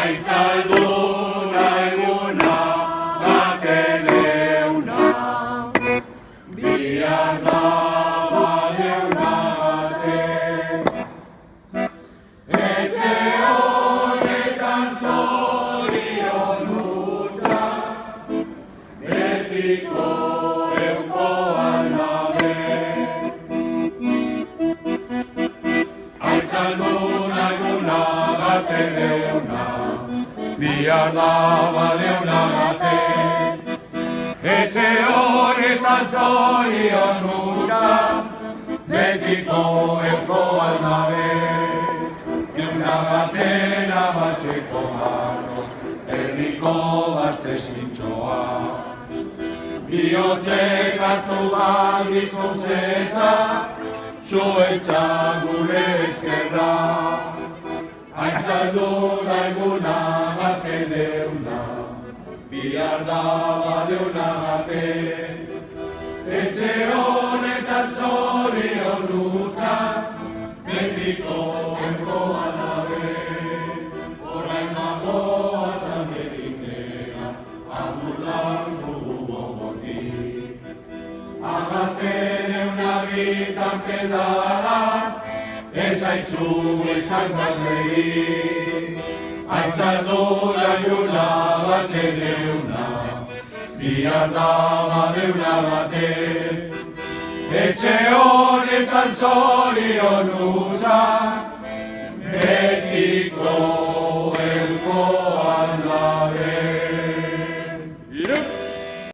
Aitzalduna eguna bate deuna, bihar da badeuna bate. Etxe honetan zorion hutsa, betiko euko aldabe. Aitzalduna eguna bate deuna, bihar da badeuna bate. Etxe honetan zorion hutsa, betiko euko aldabe. Deuna batena batxeko harro, herriko bazte zintxoa. Biotzek hartu baldizu zeta, zuetxa gure ezkerra. Aitzalduna eguna bate deuna, bihar da badeuna bate. Etxe honetan zorion hutsa, betiko euko aldabe. Orain nagoa zanderitera, aburdan zugu gogotik. Agate deuna bitan pedala, ez haitzu esan galdegi. Aitzalduna eguna bate deuna, bihar da badeuna bate. Etxe honetan zorion hutsa,